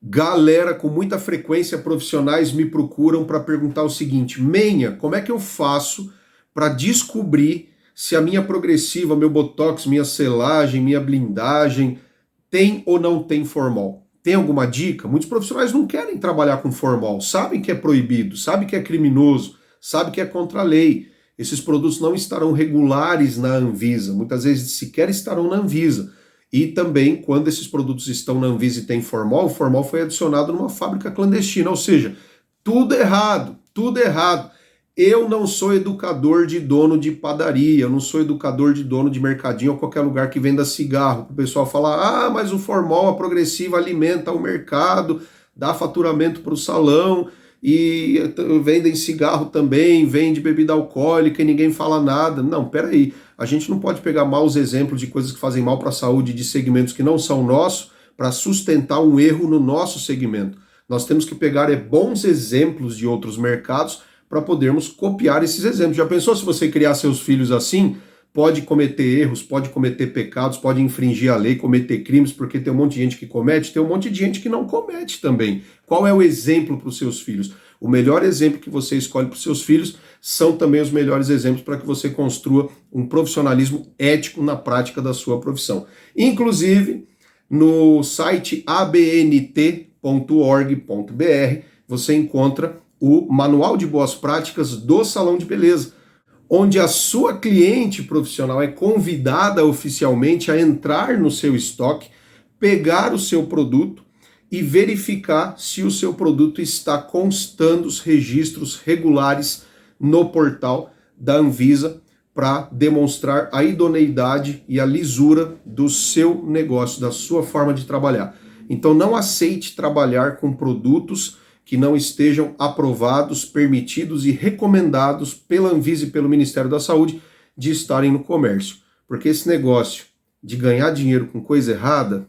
Galera, com muita frequência, profissionais me procuram para perguntar o seguinte: Menha, como é que eu faço para descobrir se a minha progressiva, meu botox, minha selagem, minha blindagem tem ou não tem formol? Tem alguma dica? Muitos profissionais não querem trabalhar com formol, sabem que é proibido, sabem que é criminoso, sabem que é contra a lei. Esses produtos não estarão regulares na Anvisa, muitas vezes sequer estarão na Anvisa. E também, quando esses produtos estão na Anvisa e tem formol, o formol foi adicionado numa fábrica clandestina, ou seja, tudo errado, tudo errado. Eu não sou educador de dono de padaria, eu não sou educador de dono de mercadinho ou qualquer lugar que venda cigarro. O pessoal fala, mas o formol, a progressiva alimenta o mercado, dá faturamento para o salão, e vendem cigarro também, vende bebida alcoólica e ninguém fala nada. Não, peraí, a gente não pode pegar maus exemplos de coisas que fazem mal para a saúde de segmentos que não são nossos para sustentar um erro no nosso segmento. Nós temos que pegar bons exemplos de outros mercados para podermos copiar esses exemplos. Já pensou se você criar seus filhos assim? Pode cometer erros, pode cometer pecados, pode infringir a lei, cometer crimes, porque tem um monte de gente que comete, tem um monte de gente que não comete também. Qual é o exemplo para os seus filhos? O melhor exemplo que você escolhe para os seus filhos são também os melhores exemplos para que você construa um profissionalismo ético na prática da sua profissão. Inclusive, no site abnt.org.br, você encontra o Manual de Boas Práticas do Salão de Beleza, onde a sua cliente profissional é convidada oficialmente a entrar no seu estoque, pegar o seu produto e verificar se o seu produto está constando os registros regulares no portal da Anvisa para demonstrar a idoneidade e a lisura do seu negócio, da sua forma de trabalhar. Então não aceite trabalhar com produtos que não estejam aprovados, permitidos e recomendados pela Anvisa e pelo Ministério da Saúde de estarem no comércio. Porque esse negócio de ganhar dinheiro com coisa errada,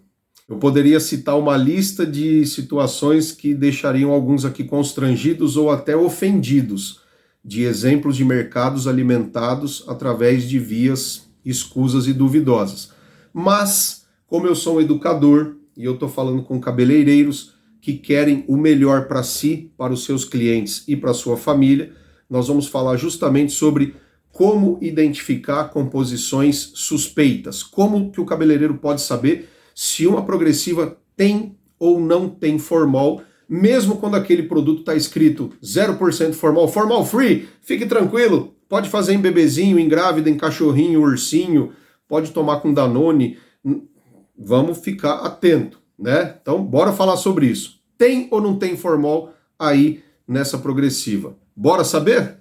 eu poderia citar uma lista de situações que deixariam alguns aqui constrangidos ou até ofendidos, de exemplos de mercados alimentados através de vias escusas e duvidosas. Mas, como eu sou um educador e eu estou falando com cabeleireiros que querem o melhor para si, para os seus clientes e para a sua família, nós vamos falar justamente sobre como identificar composições suspeitas, como que o cabeleireiro pode saber se uma progressiva tem ou não tem formol, mesmo quando aquele produto está escrito 0% formol, formol free, fique tranquilo, pode fazer em bebezinho, em grávida, em cachorrinho, ursinho, pode tomar com Danone, vamos ficar atento, né? Então, bora falar sobre isso. Tem ou não tem formol aí nessa progressiva? Bora saber?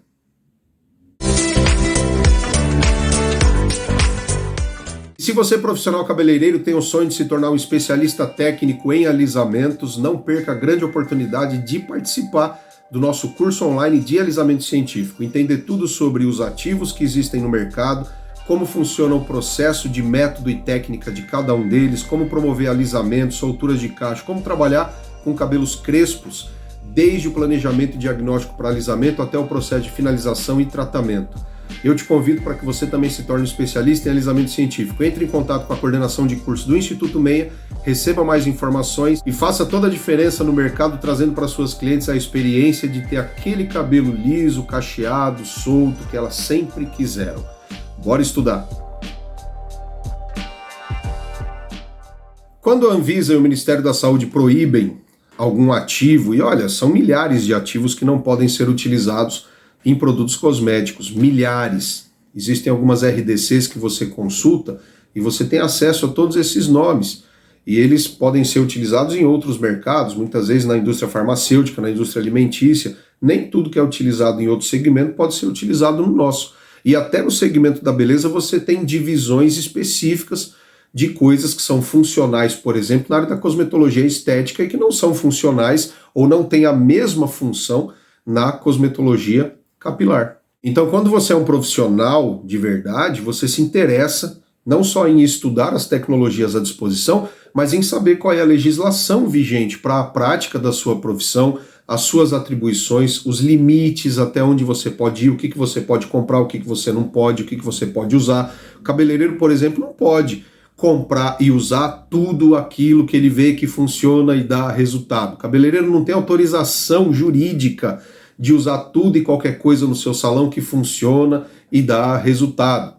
Se você, profissional cabeleireiro, tem o sonho de se tornar um especialista técnico em alisamentos, não perca a grande oportunidade de participar do nosso curso online de alisamento científico. Entender tudo sobre os ativos que existem no mercado, como funciona o processo de método e técnica de cada um deles, como promover alisamento, solturas de cacho, como trabalhar com cabelos crespos, desde o planejamento e diagnóstico para alisamento até o processo de finalização e tratamento. Eu te convido para que você também se torne um especialista em alisamento científico. Entre em contato com a coordenação de curso do Instituto Menha, receba mais informações e faça toda a diferença no mercado, trazendo para suas clientes a experiência de ter aquele cabelo liso, cacheado, solto, que elas sempre quiseram. Bora estudar! Quando a Anvisa e o Ministério da Saúde proíbem algum ativo, e olha, são milhares de ativos que não podem ser utilizados em produtos cosméticos, milhares. Existem algumas RDCs que você consulta e você tem acesso a todos esses nomes. E eles podem ser utilizados em outros mercados, muitas vezes na indústria farmacêutica, na indústria alimentícia. Nem tudo que é utilizado em outro segmento pode ser utilizado no nosso. E até no segmento da beleza você tem divisões específicas de coisas que são funcionais, por exemplo, na área da cosmetologia estética e que não são funcionais ou não têm a mesma função na cosmetologia capilar. Então, quando você é um profissional de verdade, você se interessa não só em estudar as tecnologias à disposição, mas em saber qual é a legislação vigente para a prática da sua profissão, as suas atribuições, os limites, até onde você pode ir, o que você pode comprar, o que você não pode, o que você pode usar. O cabeleireiro, por exemplo, não pode comprar e usar tudo aquilo que ele vê que funciona e dá resultado. O cabeleireiro não tem autorização jurídica de usar tudo e qualquer coisa no seu salão que funciona e dá resultado.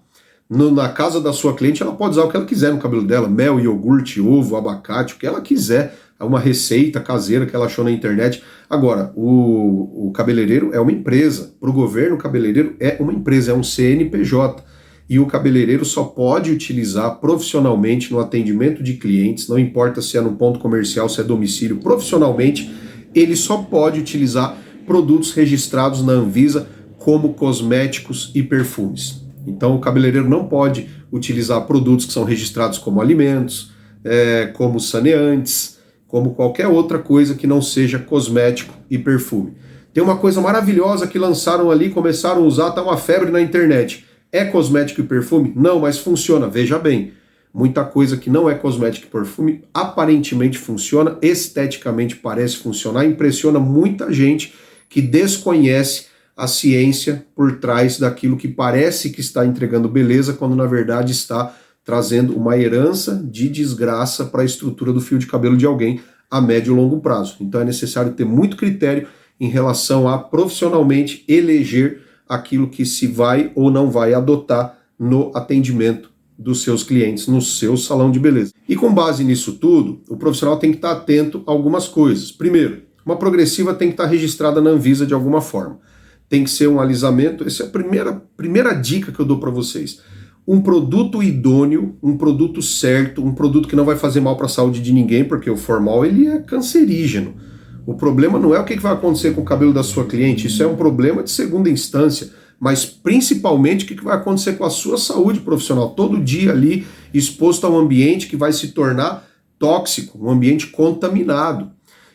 Na casa da sua cliente, ela pode usar o que ela quiser no cabelo dela, mel, iogurte, ovo, abacate, o que ela quiser, é uma receita caseira que ela achou na internet. Agora, o cabeleireiro é uma empresa, para o governo o cabeleireiro é uma empresa, é um CNPJ, e o cabeleireiro só pode utilizar profissionalmente no atendimento de clientes, não importa se é num ponto comercial, se é domicílio, profissionalmente, ele só pode utilizar produtos registrados na Anvisa como cosméticos e perfumes. Então o cabeleireiro não pode utilizar produtos que são registrados como alimentos, como saneantes, como qualquer outra coisa que não seja cosmético e perfume. Tem uma coisa maravilhosa que lançaram ali, começaram a usar, tá uma febre na internet. É cosmético e perfume? Não, mas funciona, veja bem. Muita coisa que não é cosmético e perfume aparentemente funciona, esteticamente parece funcionar, impressiona muita gente que desconhece a ciência por trás daquilo que parece que está entregando beleza, quando na verdade está trazendo uma herança de desgraça para a estrutura do fio de cabelo de alguém a médio e longo prazo. Então é necessário ter muito critério em relação a profissionalmente eleger aquilo que se vai ou não vai adotar no atendimento dos seus clientes, no seu salão de beleza. E com base nisso tudo, o profissional tem que estar atento a algumas coisas. Primeiro, uma progressiva tem que estar registrada na Anvisa de alguma forma. Tem que ser um alisamento, essa é a primeira dica que eu dou para vocês. Um produto idôneo, um produto certo, um produto que não vai fazer mal para a saúde de ninguém, porque o formol ele é cancerígeno. O problema não é o que vai acontecer com o cabelo da sua cliente, isso é um problema de segunda instância, mas principalmente o que vai acontecer com a sua saúde profissional, todo dia ali exposto a um ambiente que vai se tornar tóxico, um ambiente contaminado.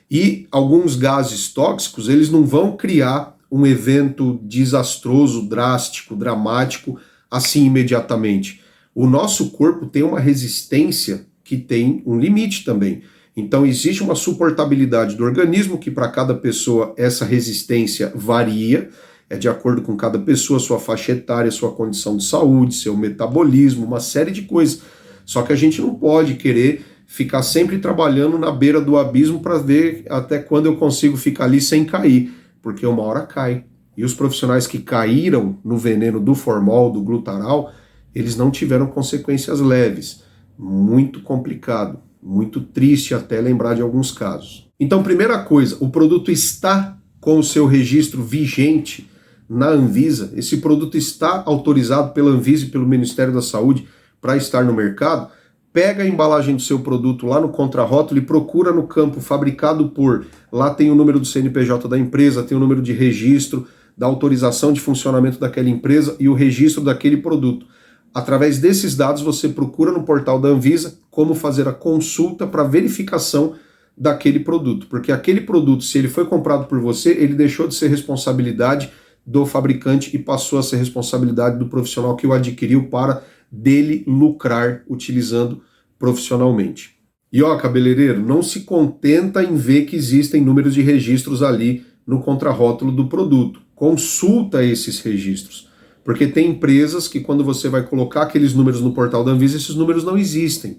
E alguns gases tóxicos, eles não vão criar um evento desastroso, drástico, dramático, assim imediatamente. O nosso corpo tem uma resistência que tem um limite também. Então existe uma suportabilidade do organismo que para cada pessoa essa resistência varia, é de acordo com cada pessoa, sua faixa etária, sua condição de saúde, seu metabolismo, uma série de coisas. Só que a gente não pode querer ficar sempre trabalhando na beira do abismo para ver até quando eu consigo ficar ali sem cair, porque uma hora cai. E os profissionais que caíram no veneno do formol, do glutaral, eles não tiveram consequências leves. Muito complicado, muito triste até lembrar de alguns casos. Então, primeira coisa, o produto está com o seu registro vigente na Anvisa, esse produto está autorizado pela Anvisa e pelo Ministério da Saúde para estar no mercado. Pega a embalagem do seu produto lá no contrarótulo e procura no campo fabricado por. Lá tem o número do CNPJ da empresa, tem o número de registro, da autorização de funcionamento daquela empresa e o registro daquele produto. Através desses dados você procura no portal da Anvisa como fazer a consulta para verificação daquele produto. Porque aquele produto, se ele foi comprado por você, ele deixou de ser responsabilidade do fabricante e passou a ser responsabilidade do profissional que o adquiriu para dele lucrar utilizando profissionalmente. E ó, cabeleireiro, não se contenta em ver que existem números de registros ali no contrarótulo do produto. Consulta esses registros, porque tem empresas que quando você vai colocar aqueles números no portal da Anvisa, esses números não existem.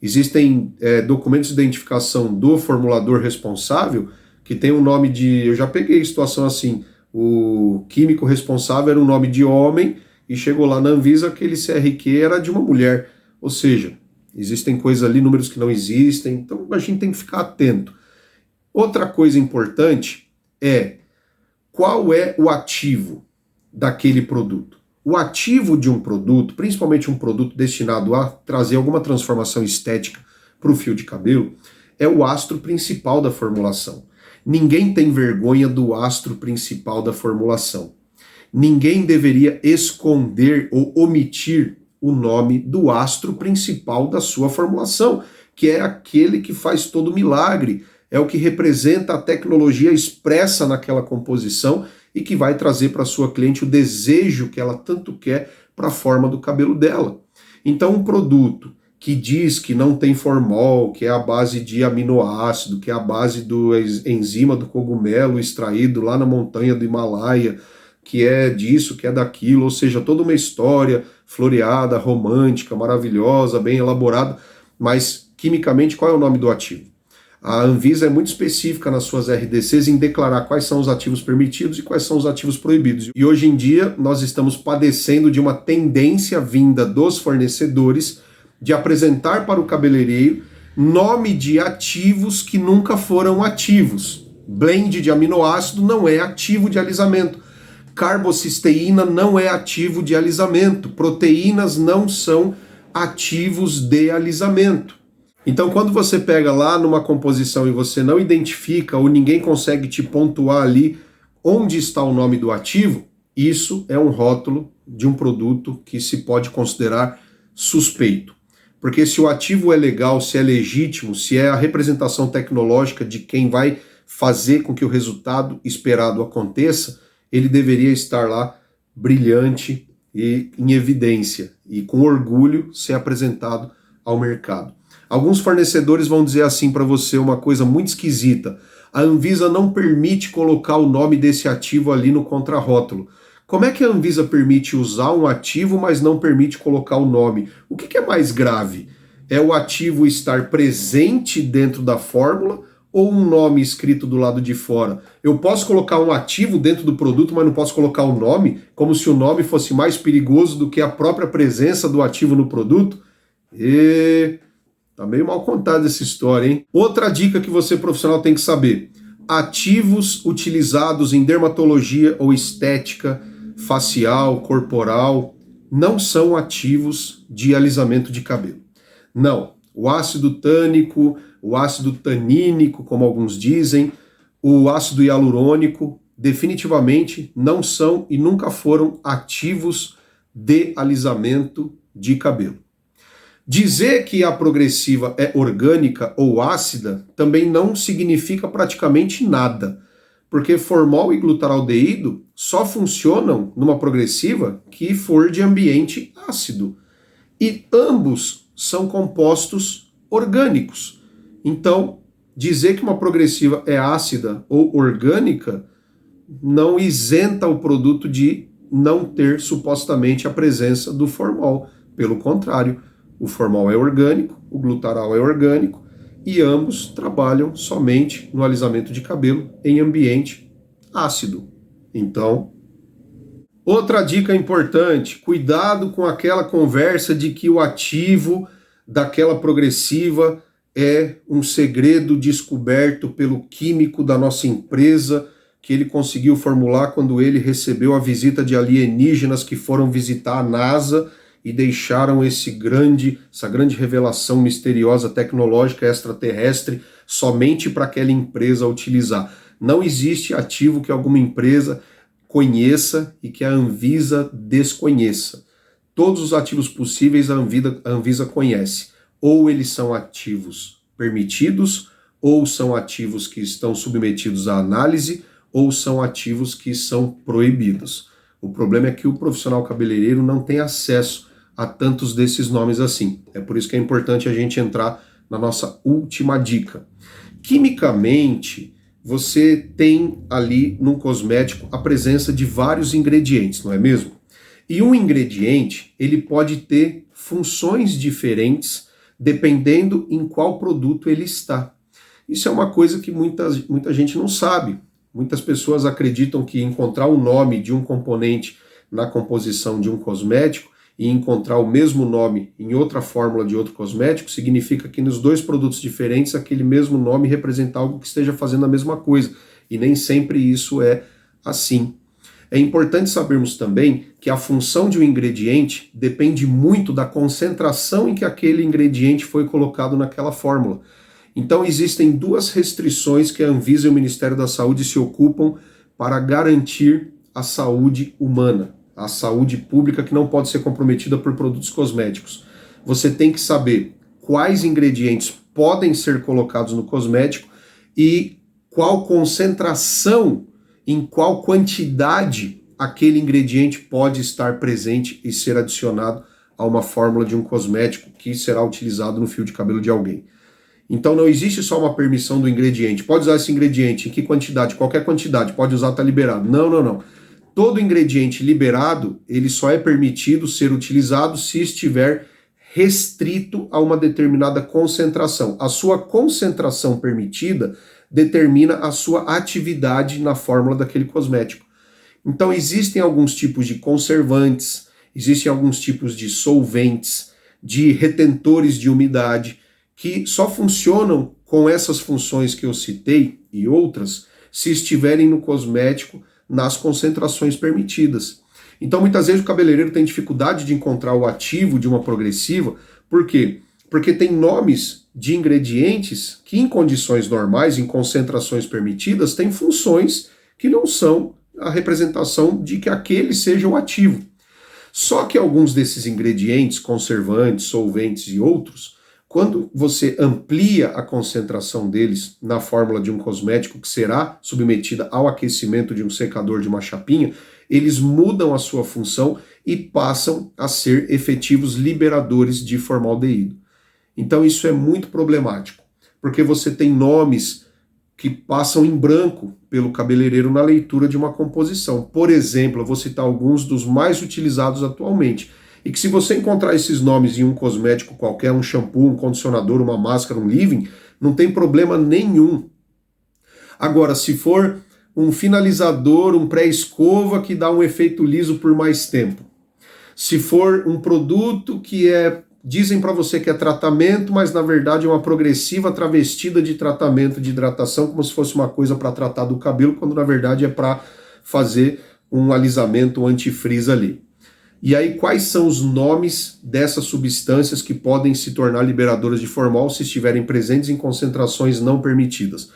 Existem documentos de identificação do formulador responsável que tem um nome de... Eu já peguei situação assim, o químico responsável era um nome de homem e chegou lá na Anvisa que aquele CRQ era de uma mulher. Ou seja, existem coisas ali, números que não existem, então a gente tem que ficar atento. Outra coisa importante é qual é o ativo daquele produto. O ativo de um produto, principalmente um produto destinado a trazer alguma transformação estética para o fio de cabelo, é o astro principal da formulação. Ninguém tem vergonha do astro principal da formulação. Ninguém deveria esconder ou omitir o nome do astro principal da sua formulação, que é aquele que faz todo o milagre, é o que representa a tecnologia expressa naquela composição e que vai trazer para a sua cliente o desejo que ela tanto quer para a forma do cabelo dela. Então, um produto que diz que não tem formol, que é a base de aminoácido, que é a base do enzima do cogumelo extraído lá na montanha do Himalaia, que é disso, que é daquilo, ou seja, toda uma história floreada, romântica, maravilhosa, bem elaborada, mas quimicamente qual é o nome do ativo? A Anvisa é muito específica nas suas RDCs em declarar quais são os ativos permitidos e quais são os ativos proibidos. E hoje em dia nós estamos padecendo de uma tendência vinda dos fornecedores de apresentar para o cabeleireiro nome de ativos que nunca foram ativos. Blend de aminoácido não é ativo de alisamento. Carbocisteína não é ativo de alisamento. Proteínas não são ativos de alisamento. Então, quando você pega lá numa composição e você não identifica ou ninguém consegue te pontuar ali onde está o nome do ativo, isso é um rótulo de um produto que se pode considerar suspeito. Porque se o ativo é legal, se é legítimo, se é a representação tecnológica de quem vai fazer com que o resultado esperado aconteça, ele deveria estar lá brilhante e em evidência e com orgulho ser apresentado ao mercado. Alguns fornecedores vão dizer assim para você uma coisa muito esquisita. A Anvisa não permite colocar o nome desse ativo ali no contrarótulo. Como é que a Anvisa permite usar um ativo, mas não permite colocar o nome? O que é mais grave? É o ativo estar presente dentro da fórmula ou um nome escrito do lado de fora? Eu posso colocar um ativo dentro do produto, mas não posso colocar o nome, como se o nome fosse mais perigoso do que a própria presença do ativo no produto? Tá meio mal contada essa história, hein? Outra dica que você profissional tem que saber. Ativos utilizados em dermatologia ou estética facial, corporal, não são ativos de alisamento de cabelo. Não. O ácido tânico, o ácido tanínico, como alguns dizem, o ácido hialurônico, definitivamente não são e nunca foram ativos de alisamento de cabelo. Dizer que a progressiva é orgânica ou ácida também não significa praticamente nada, porque formol e glutaraldeído só funcionam numa progressiva que for de ambiente ácido. E ambos são compostos orgânicos. Então, dizer que uma progressiva é ácida ou orgânica não isenta o produto de não ter supostamente a presença do formol. Pelo contrário, o formol é orgânico, o glutaral é orgânico e ambos trabalham somente no alisamento de cabelo em ambiente ácido. Então, outra dica importante, cuidado com aquela conversa de que o ativo daquela progressiva é um segredo descoberto pelo químico da nossa empresa que ele conseguiu formular quando ele recebeu a visita de alienígenas que foram visitar a NASA e deixaram essa grande revelação misteriosa tecnológica extraterrestre somente para aquela empresa utilizar. Não existe ativo que alguma empresa conheça e que a Anvisa desconheça. Todos os ativos possíveis a Anvisa conhece. Ou eles são ativos permitidos, ou são ativos que estão submetidos à análise, ou são ativos que são proibidos. O problema é que o profissional cabeleireiro não tem acesso a tantos desses nomes assim. É por isso que é importante a gente entrar na nossa última dica. Quimicamente, você tem ali num cosmético a presença de vários ingredientes, não é mesmo? E um ingrediente, ele pode ter funções diferentes dependendo em qual produto ele está. Isso é uma coisa que muita gente não sabe. Muitas pessoas acreditam que encontrar o nome de um componente na composição de um cosmético e encontrar o mesmo nome em outra fórmula de outro cosmético significa que nos dois produtos diferentes aquele mesmo nome representa algo que esteja fazendo a mesma coisa. E nem sempre isso é assim. É importante sabermos também que a função de um ingrediente depende muito da concentração em que aquele ingrediente foi colocado naquela fórmula. Então existem duas restrições que a Anvisa e o Ministério da Saúde se ocupam para garantir a saúde humana, a saúde pública que não pode ser comprometida por produtos cosméticos. Você tem que saber quais ingredientes podem ser colocados no cosmético e qual concentração, em qual quantidade aquele ingrediente pode estar presente e ser adicionado a uma fórmula de um cosmético que será utilizado no fio de cabelo de alguém. Então não existe só uma permissão do ingrediente. Pode usar esse ingrediente, em que quantidade? Qualquer quantidade, pode usar, está liberado. Não. Todo ingrediente liberado, ele só é permitido ser utilizado se estiver restrito a uma determinada concentração. A sua concentração permitida determina a sua atividade na fórmula daquele cosmético. Então existem alguns tipos de conservantes, existem alguns tipos de solventes, de retentores de umidade, que só funcionam com essas funções que eu citei e outras, se estiverem no cosmético nas concentrações permitidas. Então, muitas vezes o cabeleireiro tem dificuldade de encontrar o ativo de uma progressiva. Por quê? Porque tem nomes de ingredientes que, em condições normais, em concentrações permitidas, têm funções que não são a representação de que aquele seja o ativo. Só que alguns desses ingredientes, conservantes, solventes e outros, quando você amplia a concentração deles na fórmula de um cosmético que será submetida ao aquecimento de um secador de uma chapinha, eles mudam a sua função e passam a ser efetivos liberadores de formaldeído. Então isso é muito problemático, porque você tem nomes que passam em branco pelo cabeleireiro na leitura de uma composição. Por exemplo, eu vou citar alguns dos mais utilizados atualmente, e que se você encontrar esses nomes em um cosmético qualquer, um shampoo, um condicionador, uma máscara, um leave-in, não tem problema nenhum. Agora, se for um finalizador, um pré-escova que dá um efeito liso por mais tempo, se for um produto que dizem para você que é tratamento, mas na verdade é uma progressiva travestida de tratamento de hidratação, como se fosse uma coisa para tratar do cabelo, quando na verdade é para fazer um alisamento, um antifrizz ali. E aí, quais são os nomes dessas substâncias que podem se tornar liberadoras de formol se estiverem presentes em concentrações não permitidas?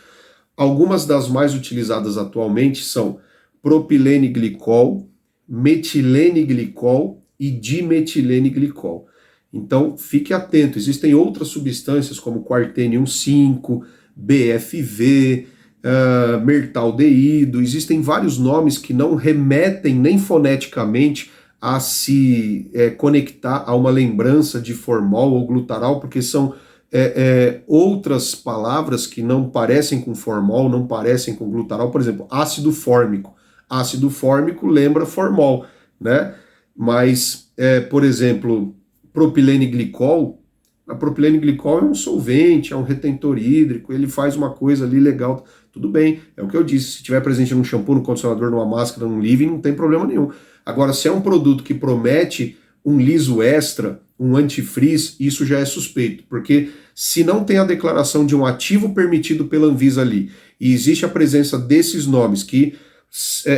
Algumas das mais utilizadas atualmente são propilene-glicol, metilene-glicol e dimetilene-glicol. Então, fique atento, existem outras substâncias como quartênio 5, BFV, mertaldeído, existem vários nomes que não remetem nem foneticamente a se conectar a uma lembrança de formol ou glutaral, porque são outras palavras que não parecem com formol, não parecem com glutaral. Por exemplo, ácido fórmico. Ácido fórmico lembra formol, né? Mas, por exemplo, propilene-glicol, a propilene-glicol é um solvente, é um retentor hídrico, ele faz uma coisa ali legal, tudo bem, é o que eu disse, se estiver presente num shampoo, num condicionador, numa máscara, num leave-in, não tem problema nenhum. Agora, se é um produto que promete um liso extra, um antifrizz, isso já é suspeito, porque se não tem a declaração de um ativo permitido pela Anvisa ali, e existe a presença desses nomes que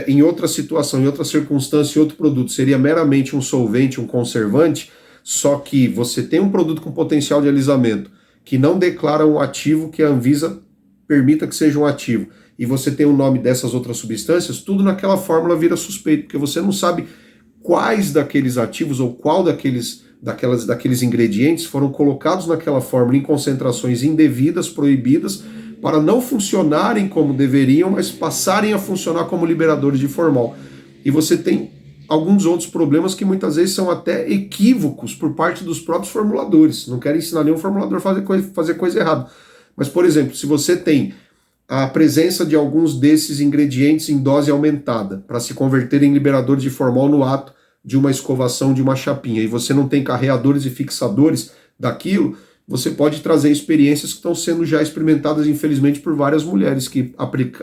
em outra situação, em outra circunstância, em outro produto, seria meramente um solvente, um conservante, só que você tem um produto com potencial de alisamento que não declara um ativo que a Anvisa permita que seja um ativo, e você tem o nome dessas outras substâncias, tudo naquela fórmula vira suspeito, porque você não sabe quais daqueles ativos ou qual daqueles ingredientes foram colocados naquela fórmula em concentrações indevidas, proibidas, para não funcionarem como deveriam, mas passarem a funcionar como liberadores de formol. E você tem alguns outros problemas que muitas vezes são até equívocos por parte dos próprios formuladores. Não quero ensinar nenhum formulador a fazer coisa errada. Mas, por exemplo, se você tem a presença de alguns desses ingredientes em dose aumentada para se converter em liberador de formol no ato de uma escovação de uma chapinha, e você não tem carreadores e fixadores daquilo, você pode trazer experiências que estão sendo já experimentadas, infelizmente, por várias mulheres que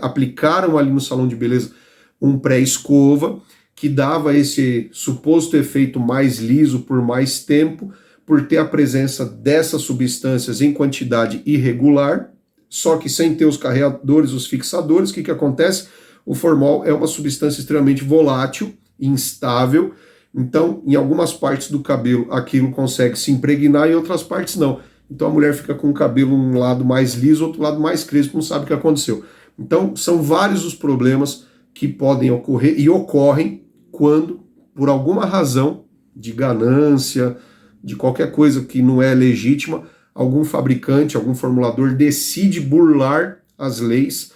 aplicaram ali no salão de beleza um pré-escova, que dava esse suposto efeito mais liso por mais tempo, por ter a presença dessas substâncias em quantidade irregular, só que sem ter os carreadores, os fixadores. O que acontece? O formol é uma substância extremamente volátil, instável, então em algumas partes do cabelo aquilo consegue se impregnar e em outras partes não. Então a mulher fica com o cabelo um lado mais liso, outro lado mais crespo, não sabe o que aconteceu. Então são vários os problemas que podem ocorrer e ocorrem quando, por alguma razão de ganância, de qualquer coisa que não é legítima, algum fabricante, algum formulador decide burlar as leis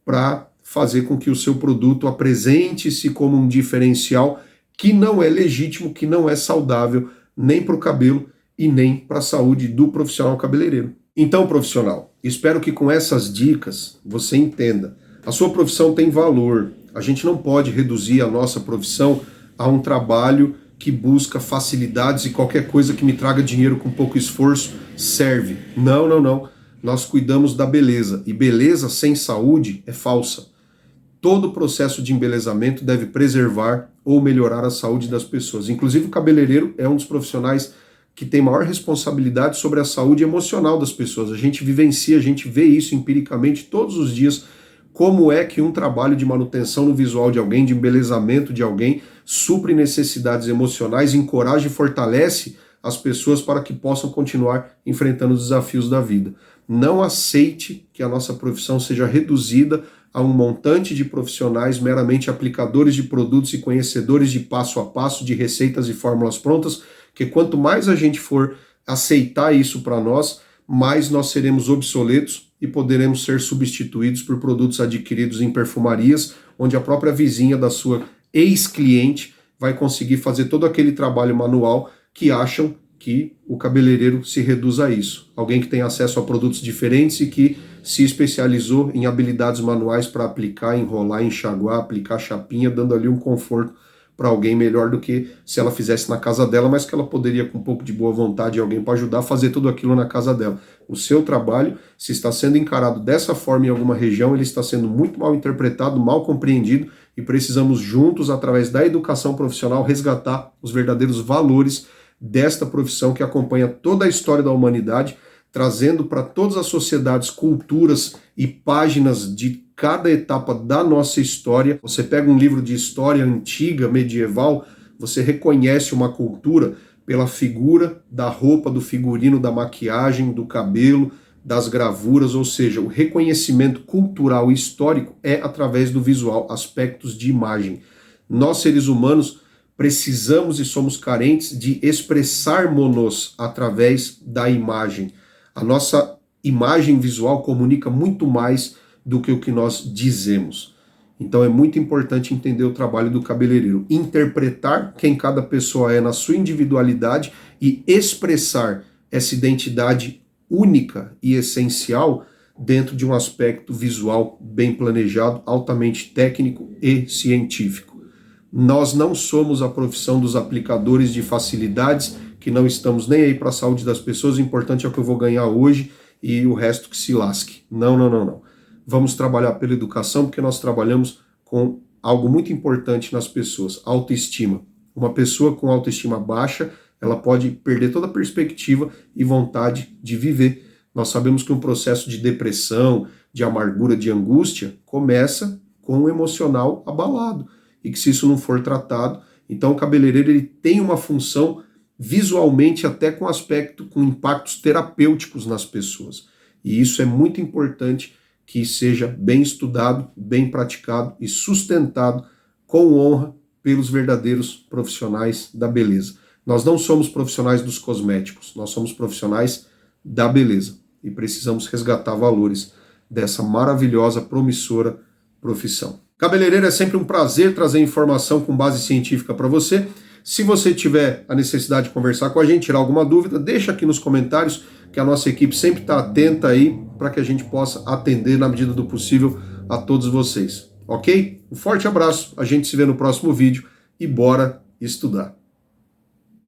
para fazer com que o seu produto apresente-se como um diferencial que não é legítimo, que não é saudável nem para o cabelo e nem para a saúde do profissional cabeleireiro. Então, profissional, espero que com essas dicas você entenda. A sua profissão tem valor. A gente não pode reduzir a nossa profissão a um trabalho que busca facilidades e qualquer coisa que me traga dinheiro com pouco esforço serve. Não, não, não. Nós cuidamos da beleza. E beleza sem saúde é falsa. Todo processo de embelezamento deve preservar ou melhorar a saúde das pessoas. Inclusive o cabeleireiro é um dos profissionais que tem maior responsabilidade sobre a saúde emocional das pessoas. A gente vivencia, a gente vê isso empiricamente todos os dias, como é que um trabalho de manutenção no visual de alguém, de embelezamento de alguém, supre necessidades emocionais, encoraja e fortalece as pessoas para que possam continuar enfrentando os desafios da vida. Não aceite que a nossa profissão seja reduzida a um montante de profissionais meramente aplicadores de produtos e conhecedores de passo a passo, de receitas e fórmulas prontas, que quanto mais a gente for aceitar isso para nós, mais nós seremos obsoletos e poderemos ser substituídos por produtos adquiridos em perfumarias, onde a própria vizinha da sua ex-cliente vai conseguir fazer todo aquele trabalho manual que acham que o cabeleireiro se reduz a isso. Alguém que tem acesso a produtos diferentes e que se especializou em habilidades manuais para aplicar, enrolar, enxaguar, aplicar chapinha, dando ali um conforto para alguém melhor do que se ela fizesse na casa dela, mas que ela poderia, com um pouco de boa vontade e alguém para ajudar, fazer tudo aquilo na casa dela. O seu trabalho, se está sendo encarado dessa forma em alguma região, ele está sendo muito mal interpretado, mal compreendido, e precisamos juntos, através da educação profissional, resgatar os verdadeiros valores desta profissão que acompanha toda a história da humanidade, trazendo para todas as sociedades, culturas e páginas de cada etapa da nossa história. Você pega um livro de história antiga, medieval, você reconhece uma cultura pela figura da roupa, do figurino, da maquiagem, do cabelo, das gravuras, ou seja, o reconhecimento cultural e histórico é através do visual, aspectos de imagem. Nós, seres humanos, precisamos e somos carentes de expressarmos-nos através da imagem. A nossa imagem visual comunica muito mais do que o que nós dizemos. Então é muito importante entender o trabalho do cabeleireiro, interpretar quem cada pessoa é na sua individualidade e expressar essa identidade única e essencial dentro de um aspecto visual bem planejado, altamente técnico e científico. Nós não somos a profissão dos aplicadores de facilidades, que não estamos nem aí para a saúde das pessoas, o importante é o que eu vou ganhar hoje e o resto que se lasque. Não, não, não, não. Vamos trabalhar pela educação, porque nós trabalhamos com algo muito importante nas pessoas, autoestima. Uma pessoa com autoestima baixa, ela pode perder toda a perspectiva e vontade de viver. Nós sabemos que um processo de depressão, de amargura, de angústia, começa com o emocional abalado. E que se isso não for tratado, então o cabeleireiro ele tem uma função visualmente até com aspecto, com impactos terapêuticos nas pessoas. E isso é muito importante que seja bem estudado, bem praticado e sustentado com honra pelos verdadeiros profissionais da beleza. Nós não somos profissionais dos cosméticos, nós somos profissionais da beleza e precisamos resgatar valores dessa maravilhosa, promissora profissão. Cabeleireiro, é sempre um prazer trazer informação com base científica para você. Se você tiver a necessidade de conversar com a gente, tirar alguma dúvida, deixa aqui nos comentários, que a nossa equipe sempre está atenta aí para que a gente possa atender na medida do possível a todos vocês. Ok? Um forte abraço, a gente se vê no próximo vídeo e bora estudar.